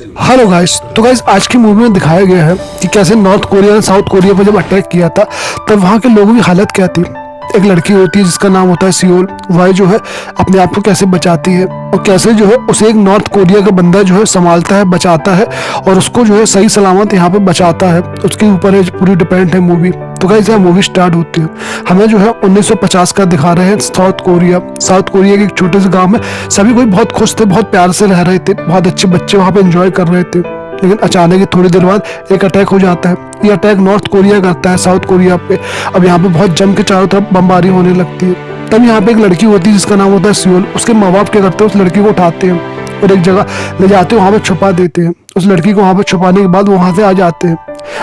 Hello guys, तो guys आज की मूवी में दिखाया गया है कि कैसे नॉर्थ कोरिया ने साउथ कोरिया पर जब अटैक किया था तब वहाँ के लोगों की हालत क्या थी। एक लड़की होती है जिसका नाम होता है सियोल। वह जो है अपने आप को कैसे बचाती है और कैसे जो है उसे एक नॉर्थ कोरिया का बंदा जो है संभालता है, बचाता है और उसको जो है सही सलामत यहाँ पे बचाता है। उसके ऊपर है पूरी डिपेंड है मूवी। तो गाइस यहाँ मूवी स्टार्ट होती है, हमें जो है 1950 का दिखा रहे हैं साउथ कोरिया। साउथ कोरिया के एक छोटे से गाँव में सभी कोई बहुत खुश थे, बहुत प्यार से रह रहे थे, बहुत अच्छे बच्चे वहाँ पे एंजॉय कर रहे थे। लेकिन अचानक ही थोड़ी देर बाद एक अटैक हो जाता है। ये अटैक नॉर्थ कोरिया करता है साउथ कोरिया पे। अब यहाँ पे बहुत जम के चारों तरफ बमबारी होने लगती है। तब यहाँ पे एक लड़की होती है जिसका नाम होता है सियोल। उसके माँ बाप क्या करते हैं, उस लड़की को उठाते हैं और एक जगह ले जाते हैं, वहाँ पे छुपा देते हैं। उस लड़की को वहाँ पे छुपाने के बाद वहाँ से आ जाते हैं।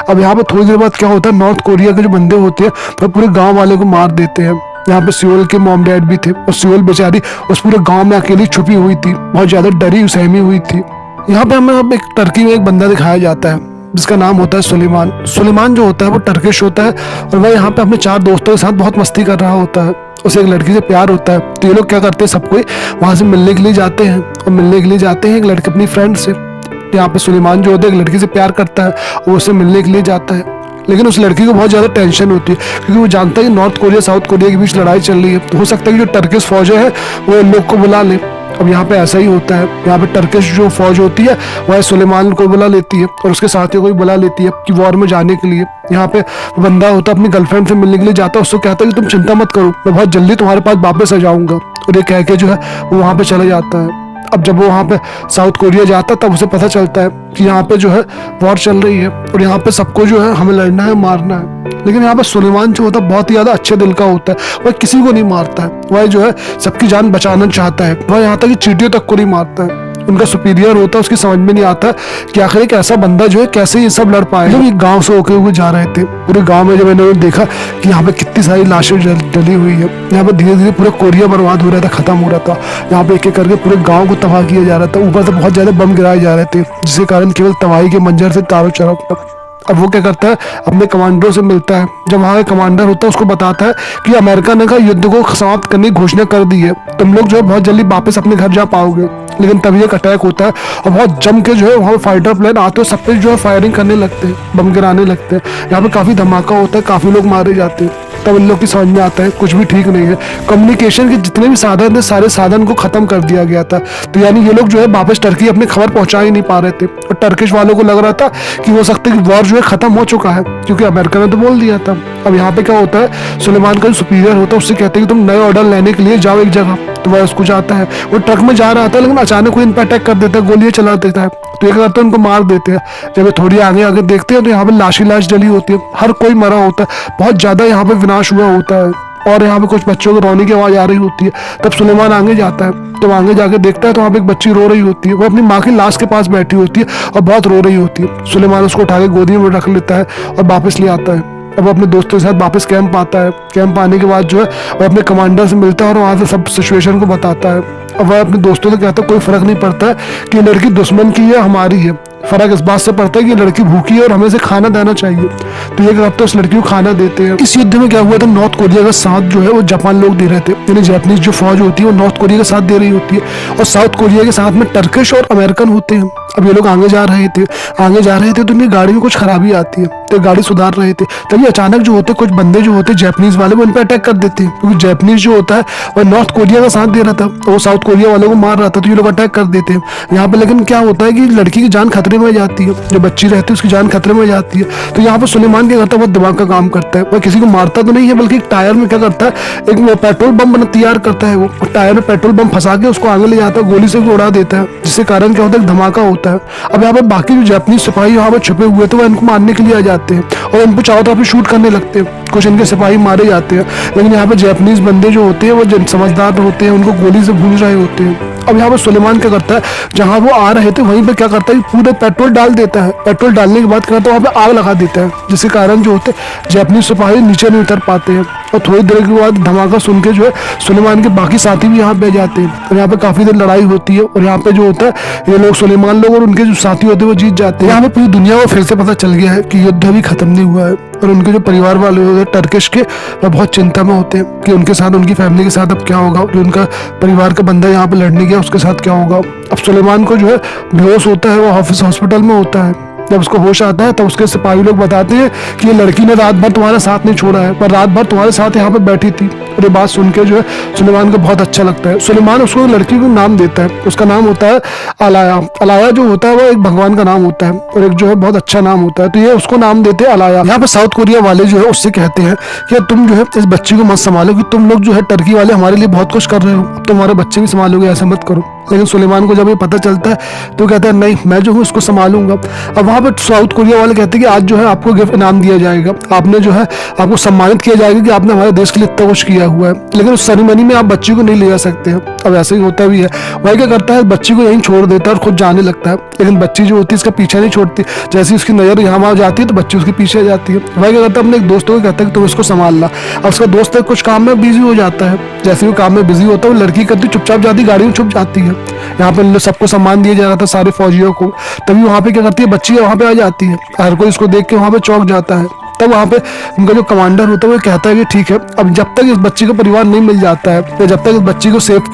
अब यहाँ पे थोड़ी देर बाद क्या होता है, नॉर्थ कोरिया के जो बंदे होते हैं वो पूरे गाँव वाले को मार देते हैं। यहाँ पे सियोल के मॉम डैड भी थे और सियोल बेचारी उस पूरे गाँव में अकेली छुपी हुई थी, बहुत ज्यादा डरी सहमी हुई थी। यहाँ पे हमें अब एक टर्की में एक बंदा दिखाया जाता है जिसका नाम होता है सुलेमान। सुलेमान जो होता है वो टर्किश होता है और वह यहाँ पे अपने 4 दोस्तों के साथ बहुत मस्ती कर रहा होता है। उसे एक लड़की से प्यार होता है, तो ये लोग क्या करते हैं, सब कोई वहाँ से मिलने के लिए जाते हैं और मिलने के लिए जाते हैं एक लड़की अपनी फ्रेंड से। यहाँ पे सुलेमान जो होता है एक लड़की से प्यार करता है और उससे मिलने के लिए जाता है। लेकिन उस लड़की को बहुत ज़्यादा टेंशन होती है क्योंकि वो जानता है कि नॉर्थ कोरिया साउथ कोरिया के बीच लड़ाई चल रही है। तो हो सकता है कि जो टर्किश फौजें हैं वो इन लोग को बुला ले। अब यहाँ पे ऐसा ही होता है, यहाँ पे टर्किश जो फौज होती है वह सुलेमान को बुला लेती है और उसके साथियों को भी बुला लेती है कि वॉर में जाने के लिए। यहाँ पे बंदा होता है अपनी गर्लफ्रेंड से मिलने के लिए जाता है, उसको कहता है कि तुम चिंता मत करो, मैं बहुत जल्दी तुम्हारे पास वापस आ जाऊंगा। और ये कह के जो है वो वहाँ पे चला जाता है। अब जब वो वहाँ पे साउथ कोरिया जाता है तब उसे पता चलता है कि यहाँ पे जो है वॉर चल रही है और यहाँ पे सबको जो है हमें लड़ना है, मारना है। लेकिन यहाँ पे सुलेमान जो होता है बहुत ही ज्यादा अच्छे दिल का होता है, वह किसी को नहीं मारता है, वह जो है सबकी जान बचाना चाहता है। वह यहाँ तक कि चींटियों तक को नहीं मारता है। उनका सुपीरियर होता है, उसकी समझ में नहीं आता कि आखिर एक ऐसा बंदा जो है कैसे ये सब लड़ पाए। जब ये गांव से होके हुए जा रहे थे, पूरे गांव में जब इन्होंने देखा कि यहाँ पे कितनी सारी लाशें डली हुई है, यहाँ पे धीरे धीरे पूरा कोरिया बर्बाद हो रहा था, खत्म हो रहा था। यहाँ पे एक एक करके पूरे गाँव को तबाह किया जा रहा था, ऊपर से बहुत ज्यादा बम गिराए जा रहे थे जिसके कारण केवल तबाही के मंजर से चारों तरफ। अब वो क्या करता है, अपने कमांडरों से मिलता है। जब वहाँ का कमांडर होता है उसको बताता है कि अमेरिका ने युद्ध को समाप्त करने की घोषणा कर दी है, तुम लोग जो है बहुत जल्दी वापस अपने घर जा पाओगे। लेकिन तभी एक अटैक होता है और बहुत जम के जो है वहाँ फाइटर प्लेन आते हैं, सब पे जो है फायरिंग करने लगते हैं, बम गिराने लगते हैं। यहाँ पे काफी धमाका होता है, काफी लोग मारे जाते हैं। तब इन लोग की समझ में आता है कुछ भी ठीक नहीं है। कम्युनिकेशन के जितने भी साधन थे सारे साधन को खत्म कर दिया गया था। तो यानी ये लोग जो है वापस टर्की अपनी खबर पहुंचा ही नहीं पा रहे थे और टर्किश वालों को लग रहा था कि हो सकता है कि वॉर जो है खत्म हो चुका है क्योंकि अमेरिका ने तो बोल दिया था। अब यहाँ पे क्या होता है, सुलेमान का जो सुपीरियर होता है उससे कहते हैं कि तुम नए ऑर्डर लेने के लिए जाओ एक जगह। तो वह उसको जाता है, वो ट्रक में जा रहा था लेकिन अचानक कोई इन पर अटैक कर देता है, गोलियां चला देता है। तो ये करते हैं उनको मार देते हैं। जब ये थोड़ी आगे आगे देखते हैं तो यहाँ पे लाश ही लाश जली होती है, हर कोई मरा होता है, बहुत ज्यादा यहाँ पे विनाश हुआ होता है और यहाँ पे कुछ बच्चों को रोने की आवाज आ रही होती है। तब सुलेमान आगे जाता है, तो आगे जाके देखता है तो वहाँ पे एक बच्ची रो रही होती है, वो अपनी माँ की लाश के पास बैठी होती है और बहुत रो रही होती है। सुलेमान उसको उठा के गोदी में रख लेता है और वापस ले आता है। अब अपने दोस्तों के साथ वापस कैंप आता है। कैंप आने के बाद जो है वह अपने कमांडर से मिलता है और वहाँ से सब सिचुएशन को बताता है। अब वह अपने दोस्तों से कहता है कोई फर्क नहीं पड़ता है कि लड़की दुश्मन की है हमारी है, फर्क इस बात से पड़ता है कि लड़की भूखी है और हमें इसे खाना देना चाहिए। तो ये करते उस लड़की को खाना देते हैं। इस युद्ध में क्या हुआ था, नॉर्थ कोरिया का साथ जो है वो जापान लोग दे रहे थे, यानी जापानीज जो फौज होती है वो नॉर्थ कोरिया का साथ दे रही होती है और साउथ कोरिया के साथ में टर्किश और अमेरिकन होते हैं। अब ये लोग आगे जा रहे थे तो उनकी गाड़ी में कुछ खराबी आती है, तो गाड़ी सुधार रहे थे। तभी अचानक जो होते कुछ बंदे जो होते जापानीज वाले वो उन पर अटैक कर देते हैं क्योंकि जापानीज जो होता है वह नॉर्थ कोरिया का साथ दे रहा था, वो साउथ कोरिया वालों को मार रहा था, तो ये लोग अटैक कर देते हैं यहाँ पे। लेकिन क्या होता है कि लड़की की जान खतरे में जाती है, जो बच्ची रहती है उसकी जान खतरे में जाती है। तो यहाँ पे सुलेमान क्या करता है, बहुत दिमाग का काम करता है। वह किसी को मारता तो नहीं है बल्कि एक टायर में क्या करता है, एक पेट्रोल बम तैयार करता है। वो टायर में पेट्रोल बम फंसा के उसको आगे ले जाता है, गोली से भी उड़ा देता है, जिसके कारण क्या होता है धमाका होता है। अब यहाँ पे बाकी जो जापानीज सिपाही यहाँ पे छुपे हुए थे वो इनको मारने के लिए आ जाते हैं और इनको चारों तरफ शूट करने लगते हैं। कुछ इनके सिपाही मारे जाते हैं लेकिन यहाँ पे जापानीज बंदे जो होते हैं वो समझदार होते हैं, उनको गोली से भून रहे होते हैं। अब यहाँ पे सुलेमान क्या करता है, जहाँ वो आ रहे थे वहीं पे क्या करता है, पूरे पेट्रोल डाल देता है। पेट्रोल डालने के बाद क्या करता है, वहाँ पे आग लगा देता है, जिसके कारण जो होते जापानीज सिपाही नीचे नहीं उतर पाते हैं। और थोड़ी देर के बाद धमाका सुन के जो है सुलेमान के बाकी साथी भी यहाँ पे जाते हैं और यहाँ पे काफी देर लड़ाई होती है और यहाँ पे जो होता है ये लोग सुलेमान लोग और उनके जो साथी होते हैं वो जीत जाते हैं। यहाँ पे पूरी दुनिया को फिर से पता चल गया है कि युद्ध भी खत्म नहीं हुआ है। और उनके जो परिवार वाले होते हैं टर्किश के, वह बहुत चिंता में होते हैं कि उनके साथ, उनकी फैमिली के साथ अब क्या होगा। जो उनका परिवार का बंदा यहाँ पे लड़ने गया उसके साथ क्या होगा। अब सुलेमान को जो है बेहोश होता है, वो ऑफिस हॉस्पिटल में होता है। जब उसको होश आता है तब उसके सिपाही लोग बताते हैं कि ये लड़की ने रात भर तुम्हारा साथ नहीं छोड़ा है, पर रात भर तुम्हारे साथ यहाँ पे बैठी थी। और ये बात सुन के जो है सुलेमान को बहुत अच्छा लगता है। सुलेमान उसको लड़की को नाम देता है, उसका नाम होता है अलाया। अलाया जो होता है वो एक भगवान का नाम होता है और एक जो है बहुत अच्छा नाम होता है, तो ये उसको नाम देते हैं अलाया। यहाँ पे साउथ कोरिया वाले जो है उससे कहते हैं कि तुम जो है इस बच्ची को मत संभालो, कि तुम लोग जो है टर्की वाले हमारे लिए बहुत कुछ कर रहे हो, तुम्हारे बच्चे भी संभालोगे, ऐसा मत करो। लेकिन सुलेमान को जब ये पता चलता है तो कहता है नहीं, मैं जो हूँ उसको संभालूंगा। अब वहाँ पे साउथ कोरिया वाले कहते हैं कि आज जो है आपको गिफ्ट इनाम दिया जाएगा, आपने जो है आपको सम्मानित किया जाएगा कि आपने हमारे देश के लिए इतना कुछ किया हुआ है, लेकिन उस सेरेमनी में आप बच्ची को नहीं ले जा सकते हैं। अब ऐसे ही होता भी है। वही क्या करता है, बच्ची को यहीं छोड़ देता है और खुद जाने लगता है, लेकिन बच्ची जो होती है इसका पीछा नहीं छोड़ती। जैसे उसकी नजर यहाँ वहाँ जाती है तो बच्ची उसके पीछे जाती है। वही क्या करता है, अपने एक दोस्तों को कहता है कि तुम इसको संभालना। अब उसका दोस्त कुछ काम में बिजी हो जाता है। जैसे वो काम में बिजी होता है, वो लड़की करती चुपचाप जाती, गाड़ी में छुप जाती है। यहाँ पे सबको सम्मान दिया जा रहा था, सारे फौजियों को। तभी वहाँ पे क्या करती है, बच्ची वहाँ पे आ जाती है। हर कोई इसको देख के वहाँ पे चौंक जाता है। तब वहाँ पे उनका जो कमांडर होता है वो कहता है कि ठीक है, अब जब तक इस बच्ची को परिवार नहीं मिल जाता है, या जब तक इस बच्ची को सेफ्टी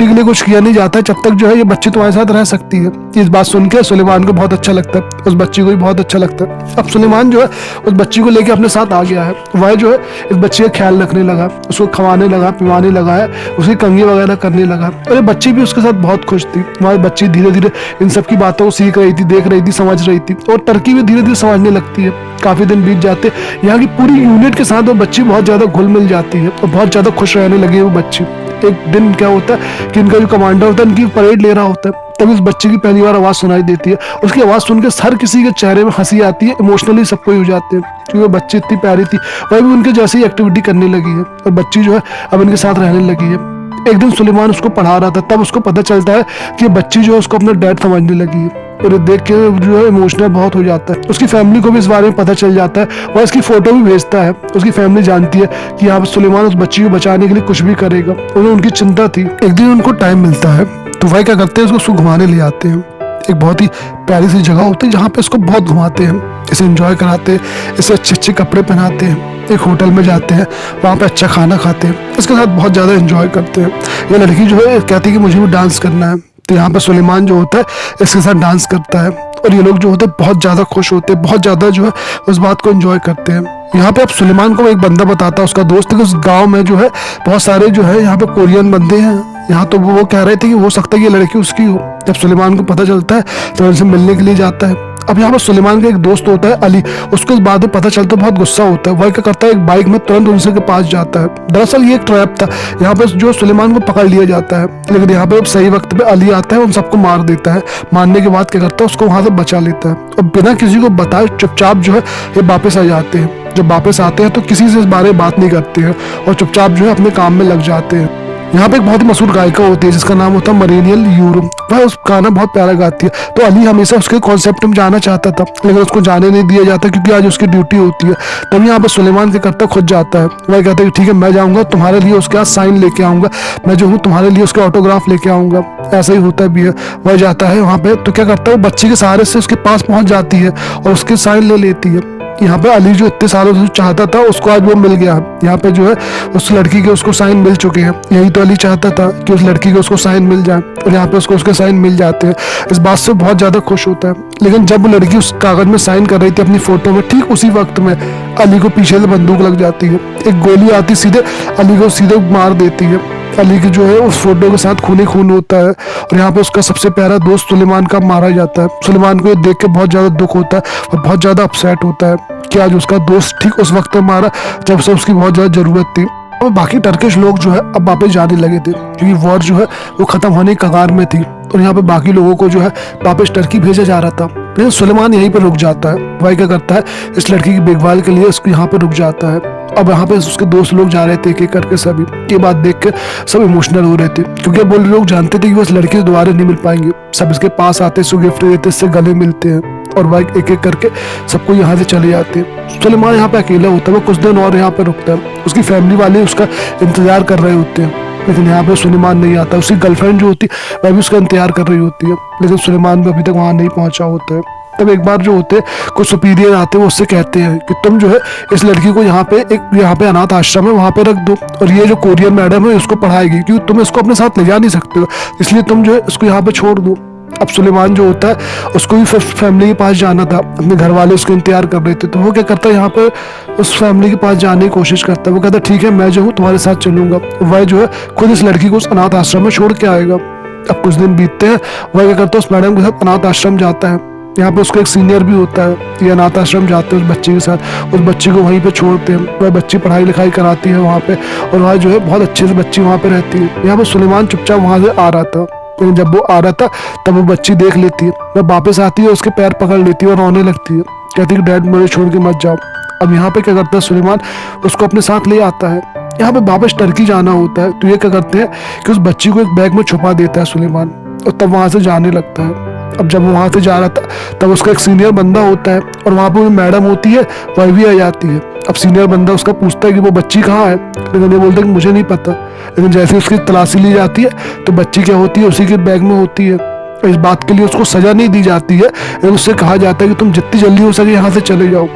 के लिए कुछ किया नहीं जाता है, जब तक जो है ये बच्ची तुम्हारे साथ रह सकती है। इस बात सुन के सुलेमान को बहुत अच्छा लगता है, उस बच्ची को भी बहुत अच्छा लगता है। अब सुलेमान जो है उस बच्ची को लेकर अपने साथ आ गया है। वह जो है इस बच्ची का ख्याल रखने लगा, उसको खवाने लगा, पिवाने लगा है, उसकी कंघी वगैरह करने लगा। और ये बच्ची भी उसके साथ बहुत खुश थी। हमारी बच्ची धीरे धीरे इन सब की बातों को सीख रही थी, देख रही थी, समझ रही थी, और टर्की भी धीरे धीरे समझने लगती है। काफी दिन बीत जाते, यहाँ की पूरी यूनिट के साथ वो बच्ची बहुत ज्यादा घुल मिल जाती है और बहुत ज्यादा खुश रहने लगी है वो बच्ची। एक दिन क्या होता है कि इनका जो कमांडर होता है इनकी परेड ले रहा होता है, तभी उस बच्चे की पहली बार आवाज सुनाई देती है। उसकी आवाज सुन के हर किसी के चेहरे में हंसी आती है, इमोशनली सब कोई हो जाते हैं, क्योंकि वो बच्ची इतनी प्यारी थी। वही भी उनके जैसी एक्टिविटी करने लगी है और बच्ची जो है अब इनके साथ रहने लगी है। एक दिन सुलेमान उसको पढ़ा रहा था, तब उसको पता चलता है कि बच्ची जो है उसको अपना डैड समझने लगी है, और देख के जो है इमोशनल बहुत हो जाता है। उसकी फैमिली को भी इस बारे में पता चल जाता है, और इसकी फोटो भी भेजता है। उसकी फैमिली जानती है कि यहाँ पर सुलेमान उस बच्ची को बचाने के लिए कुछ भी करेगा, उन्हें उनकी चिंता थी। एक दिन उनको टाइम मिलता है तो वह क्या करते हैं, उसको घुमाने ले आते हैं। एक बहुत ही प्यारी सी जगह होती है जहाँ पे इसको बहुत घुमाते हैं, इसे एंजॉय कराते हैं, इसे अच्छे अच्छे कपड़े पहनाते हैं, एक होटल में जाते हैं, वहाँ पे अच्छा खाना खाते हैं, इसके साथ बहुत ज़्यादा एंजॉय करते हैं। ये लड़की जो है कहती है कि मुझे भी डांस करना है, तो यहाँ पे सुलेमान जो होता है इसके साथ डांस करता है, और ये लोग जो होते हैं बहुत ज़्यादा खुश होते हैं, बहुत ज़्यादा जो है उस बात को एंजॉय करते हैं। यहाँ पे अब सुलेमान को एक बंदा बताता है, उसका दोस्त है, कि उस गाँव में जो है बहुत सारे जो है यहाँ पे कोरियन बंदे हैं यहाँ। तो वो कह रहे थे कि हो सकता है कि ये लड़की उसकी हो। जब सुलेमान को पता चलता है तो उनसे मिलने के लिए जाता है। अब यहाँ पर सुलेमान का एक दोस्त होता है अली, उसको इस बात में पता चलता है, बहुत गुस्सा होता है। वह क्या करता है, एक बाइक में तुरंत उनसे के पास जाता है। दरअसल ये एक ट्रैप था, यहाँ पे जो सुलेमान को पकड़ लिया जाता है, लेकिन यहाँ पे सही वक्त पे अली आता है, उन सबको मार देता है। मारने के बाद क्या करता है, उसको वहां से बचा लेता है, और बिना किसी को बताए चुपचाप जो है ये वापस आ जाते हैं। जब वापस आते हैं तो किसी से इस बारे में बात नहीं करते हैं, और चुपचाप जो है अपने काम में लग जाते हैं। यहाँ पे एक बहुत ही मशहूर गायिका होती है जिसका नाम होता है मरीनियल यूरो, वह उस गाना बहुत प्यारा गाती है। तो अली हमेशा उसके कॉन्सेप्ट में जाना चाहता था, लेकिन उसको जाने नहीं दिया जाता क्योंकि आज उसकी ड्यूटी होती है। तभी यहाँ पे सुलेमान क्या करता खुद जाता है, वह कहता है कि ठीक है मैं जाऊँगा, तुम्हारे लिए उसके हाथ साइन लेके आऊँगा, मैं जो हूँ तुम्हारे लिए उसके ऑटोग्राफ लेके आऊँगा। ऐसा ही होता भी है। वह जाता है वहाँ पे, तो क्या करता है वो बच्ची के सहारे से उसके पास पहुँच जाती है और उसके साइन ले लेती है। यहाँ पे अली जो इतने सालों से चाहता था उसको आज वो मिल गया। यहाँ पे जो है उस लड़की के उसको साइन मिल चुके हैं। यही तो अली चाहता था कि उस लड़की के उसको साइन मिल जाए, और यहाँ पे उसको उसके साइन मिल जाते हैं। इस बात से बहुत ज्यादा खुश होता है। लेकिन जब वो लड़की उस कागज में साइन कर रही थी अपनी फोटो में, ठीक उसी वक्त में अली को पीछे से बंदूक लग जाती है। एक गोली आती सीधे अली को सीधे मार देती है। अली की जो है उस फोटो के साथ खून ही खून होता है, और यहाँ पे उसका सबसे प्यारा दोस्त सुलेमान का मारा जाता है। सुलेमान को ये देख के बहुत ज्यादा दुख होता है और बहुत ज्यादा अपसेट होता है कि आज उसका दोस्त ठीक उस वक्त में मारा जब से उसकी बहुत ज्यादा जरूरत थी। और बाकी टर्किश लोग जो है अब वापस जाने लगे थे, क्योंकि वॉर जो है वो खत्म होने की कगार में थी, और यहाँ पे बाकी लोगों को जो है वापस टर्की भेजा जा रहा था। लेकिन सुलेमान यहीं पर रुक जाता है। वह क्या करता है, इस लड़की की देखभाल के लिए उसको यहाँ पे रुक जाता है। अब यहाँ पे उसके दोस्त लोग जा रहे थे एक एक करके, सभी ये बात देख के सब इमोशनल हो रहे थे, क्योंकि वो लोग जानते थे कि वो इस लड़की से दोबारा नहीं मिल पाएंगे। सब इसके पास आते, इसको गिफ्ट देते, इससे गले मिलते हैं, और वह एक एक करके सबको यहाँ से चले जाते हैं। सुलेमान यहाँ पे अकेला होता है, वो कुछ दिन और यहाँ पे रुकता है। उसकी फैमिली वाले उसका इंतजार कर रहे होते हैं, लेकिन यहाँ पे सुलेमान नहीं आता। उसकी गर्लफ्रेंड जो होती है वह भी उसका इंतजार कर रही होती है, लेकिन सुलेमान भी अभी तक वहाँ नहीं पहुंचा होता है। तब एक बार जो होते कुछ सुपीरियर आते हैं, वो उससे कहते हैं कि तुम जो है इस लड़की को यहाँ पे अनाथ आश्रम है वहाँ पे रख दो, और ये जो कोरियन मैडम है उसको पढ़ाएगी, क्योंकि तुम इसको अपने साथ ले जा नहीं सकते हो, इसलिए तुम जो है इसको यहाँ पे छोड़ दो। अब सुलेमान जो होता है उसको भी फैमिली के पास जाना था, अपने घर वाले उसको इंतजार कर रहे थे, तो वो क्या करता है यहाँ पे उस फैमिली के पास जाने की कोशिश करता है। वो कहता है ठीक है मैं जो हूँ तुम्हारे साथ चलूंगा। वह जो है खुद इस लड़की को उस अनाथ आश्रम में छोड़ के आएगा। अब कुछ दिन बीतते हैं, वह क्या करता है उस मैडम के साथ अनाथ आश्रम जाता है। यहाँ पे उसका एक सीनियर भी होता है, ये अनाथ आश्रम जाते हैं उस बच्चे के साथ, उस बच्चे को वहीं पे छोड़ते हैं। वह बच्ची पढ़ाई लिखाई कराती है वहाँ पे, और वहाँ जो है बहुत अच्छे से बच्ची वहाँ पे रहती है। यहाँ पे सुलेमान चुपचाप वहाँ से आ रहा था, लेकिन जब वो आ रहा था तब वो बच्ची देख लेती है, वह वापस आती है, उसके पैर पकड़ लेती है और रोने लगती है, कहती है डैड मुझे छोड़ के मत जाओ। अब यहाँ पे क्या करता है सुलेमान, उसको अपने साथ ले आता है। यहाँ पे वापस टर्की जाना होता है, तो ये क्या करते हैं कि उस बच्ची को एक बैग में छुपा देता है सुलेमान, और तब वहाँ से जाने लगता है। अब जब वो वहाँ से जा रहा था तब उसका एक सीनियर बंदा होता है, और वहाँ पे मैडम होती है, वह भी आ जाती है। अब सीनियर बंदा उसका पूछता है कि वो बच्ची कहाँ है, लेकिन ये बोलता है कि मुझे नहीं पता। लेकिन जैसे उसकी तलाशी ली जाती है तो बच्ची क्या होती है उसी के बैग में होती है। इस बात के लिए उसको सजा नहीं दी जाती है, लेकिन उससे कहा जाता है कि तुम जितनी जल्दी हो सके यहाँ से चले जाओ।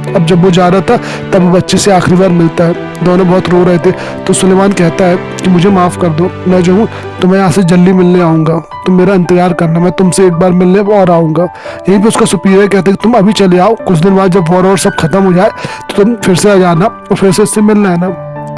अब जब वो जा रहा था तब वो बच्चे से आखिरी बार मिलता है, दोनों बहुत रो रहे थे, तो सुलेमान कहता है कि मुझे माफ़ कर दो, मैं जो हूँ तुम्हें यहाँ से जल्दी मिलने आऊँगा, तुम मेरा इंतजार करना, मैं तुमसे एक बार मिलने और आऊँगा। यहीं पे उसका सुपीरियर कहते हैं कि तुम अभी चले आओ, कुछ दिन बाद जब वॉर और सब खत्म हो जाए तो तुम फिर से आ जाना और फिर से इससे मिलना है ना।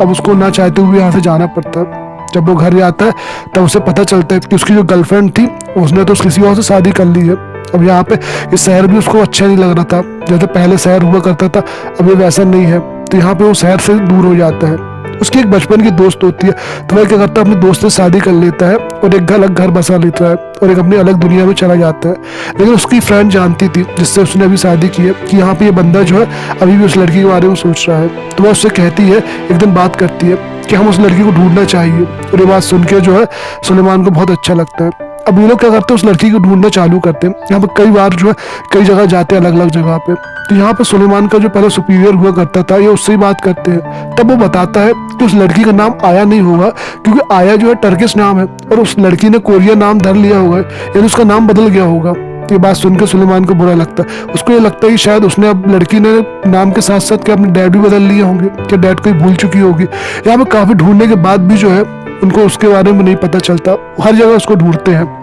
अब उसको ना चाहते हुए यहाँ से जाना पड़ता है। जब वो घर जाता है तब उसे पता चलता है कि उसकी जो गर्लफ्रेंड थी उसने तो किसी और से शादी कर ली है। अब यहाँ पे ये शहर भी उसको अच्छा नहीं लग रहा था, जैसे पहले शहर हुआ करता था अब ये वैसा नहीं है, तो यहाँ पे वो शहर से दूर हो जाता है। उसकी एक बचपन की दोस्त होती है, तो वह क्या करता है अपने दोस्त से शादी कर लेता है और एक अलग घर बसा लेता है और एक अपनी अलग दुनिया में चला जाता है। लेकिन उसकी फ्रेंड जानती थी जिससे उसने अभी शादी की है कि यहाँ पे ये बंदा जो है अभी भी उस लड़की के बारे में सोच रहा है, तो वह उससे कहती है, एक दिन बात करती है कि हम उस लड़की को ढूंढना चाहिए। और ये बात सुन के जो है सुलेमान को बहुत अच्छा लगता है। अब ये लोग क्या करते हैं उस लड़की को ढूंढना चालू करते हैं। यहाँ पे कई बार जो है कई जगह जाते हैं अलग अलग जगह पे, तो यहाँ पे सुलेमान का जो पहले सुपीरियर हुआ करता था ये उससे ही बात करते हैं। तब वो बताता है कि उस लड़की का नाम आया नहीं होगा, क्योंकि आया जो है टर्किश नाम है और उस लड़की ने कोरियन नाम धर लिया होगा, यानी उसका नाम बदल गया होगा। ये बात सुनकर सुलेमान को बुरा लगता है। उसको ये लगता है कि शायद उसने अब लड़की ने नाम के साथ साथ क्या अपने डैड भी बदल लिए होंगे, क्या डैड को ही भूल चुकी होगी। यहाँ पे काफी ढूंढने के बाद भी जो है उनको उसके बारे में नहीं पता चलता। हर जगह उसको ढूंढते हैं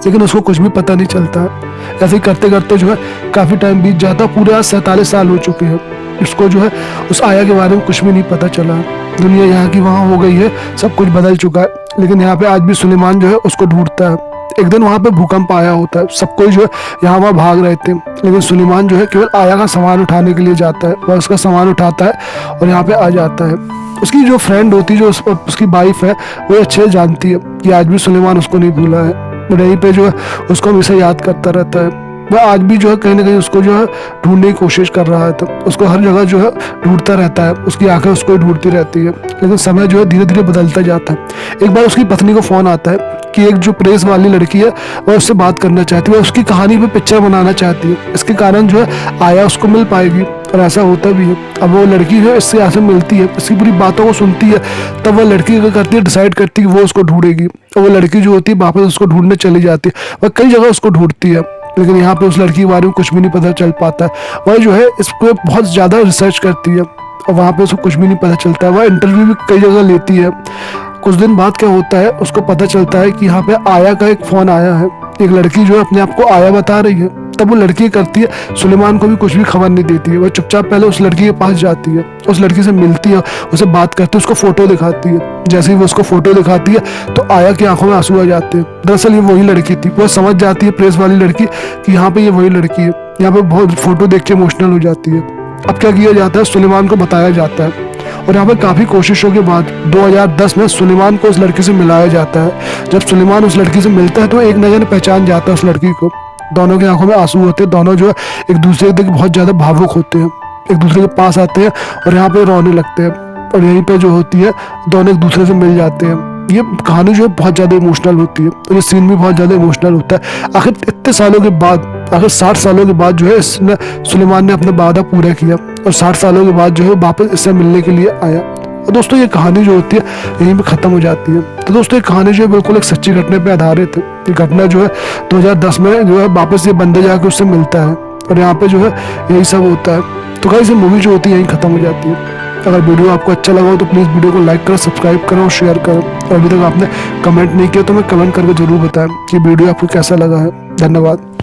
लेकिन उसको कुछ भी पता नहीं चलता। ऐसे ही करते करते जो है काफी टाइम बीत जाता, पूरे आज 47 साल हो चुके हैं। उसको जो है उस आया के बारे में कुछ भी नहीं पता चला। दुनिया यहाँ की वहाँ हो गई है, सब कुछ बदल चुका है, लेकिन यहाँ पे आज भी सुलेमान जो है उसको ढूंढता है। एक दिन वहाँ पे भूकंप आया होता है, सब कोई जो है यहाँ वहाँ भाग रहे थे, लेकिन सुलेमान जो है केवल आया का सामान उठाने के लिए जाता है। वह उसका सामान उठाता है और यहाँ पे आ जाता है। उसकी जो फ्रेंड होती है, जो उसकी वाइफ है, वो अच्छे से जानती है कि आज भी सुलेमान उसको नहीं भूला है। यहीं पे जो है उसको हमेशा याद करता रहता है। वह आज भी जो है कहीं ना कहीं उसको जो है ढूंढने की कोशिश कर रहा है, तो उसको हर जगह जो है ढूंढता रहता है। उसकी आंखें उसको ढूंढती रहती है, लेकिन समय जो है धीरे धीरे बदलता जाता है। एक बार उसकी पत्नी को फोन आता है कि एक जो प्रेस वाली लड़की है वह उससे बात करना चाहती है, वह उसकी कहानी पे पिक्चर बनाना चाहती है। इसके कारण जो है आया उसको मिल पाएगी, और ऐसा होता भी है। अब वो लड़की जो है इससे आगे मिलती है, इसकी पूरी बातों को सुनती है, तब वह लड़की क्या करती है, डिसाइड करती है कि वो उसको ढूंढेगी। और वो लड़की जो होती है वापस उसको ढूंढने चली जाती है। वह कई जगह उसको ढूंढती है, लेकिन यहाँ पे उस लड़की के बारे में कुछ भी नहीं पता चल पाता है। वह जो है इसको बहुत ज़्यादा रिसर्च करती है और वहाँ पे उसको कुछ भी नहीं पता चलता है। वह इंटरव्यू भी कई जगह लेती है। कुछ दिन बाद क्या होता है, उसको पता चलता है कि यहाँ पे आया का एक फ़ोन आया है। एक लड़की जो है अपने आप को आया बता रही है। तब वो लड़की करती है, सुलेमान को भी कुछ भी खबर नहीं देती है। वह चुपचाप पहले उस लड़की के पास जाती है, उस लड़की से मिलती है, उसे बात करती है, उसको फोटो दिखाती है। जैसे ही वो उसको फोटो दिखाती है तो आया की आंखों में आंसू आ जाते हैं। दरअसल ये वही लड़की थी। वह समझ जाती है, प्रेस वाली लड़की, कि यहाँ पे ये वही लड़की है। यहाँ पे बहुत फोटो देख के इमोशनल हो जाती है। अब क्या किया जाता है, सुलेमान को बताया जाता है, और यहाँ पे काफ़ी कोशिशों के बाद 2010 में सुलेमान को उस लड़की से मिलाया जाता है। जब सुलेमान उस लड़की से मिलता है तो एक नज़र में पहचान जाता है उस लड़की को। दोनों की आंखों में आंसू होते हैं, दोनों जो है एक दूसरे के बहुत ज़्यादा भावुक होते हैं, एक दूसरे के पास आते हैं और यहाँ पे रोने लगते हैं। और यहीं पे जो होती है दोनों एक दूसरे से मिल जाते हैं। ये कहानी जो है बहुत ज़्यादा इमोशनल होती है और ये सीन भी बहुत ज़्यादा इमोशनल होता है। आखिर इतने सालों के बाद, आखिर 60 सालों के बाद जो है इसने सुलेमान ने अपना वादा पूरा किया और 60 सालों के बाद जो है वापस इससे मिलने के लिए आया। और दोस्तों ये कहानी जो होती है यहीं पे ख़त्म हो जाती है। तो दोस्तों ये कहानी जो है बिल्कुल एक सच्ची घटना पे आधारित है। ये घटना जो है 2010 में जो है वापस ये बंदर जाके उससे मिलता है और यहाँ पे जो है यही सब होता है। तो गाइस ये मूवी जो होती है यहीं ख़त्म हो जाती है। अगर वीडियो आपको अच्छा लगा हो तो प्लीज़ वीडियो को लाइक करो, सब्सक्राइब करो और शेयर करो। और अभी तक आपने कमेंट नहीं किया तो मैं कमेंट करके जरूर बताएं कि वीडियो आपको कैसा लगा है। धन्यवाद।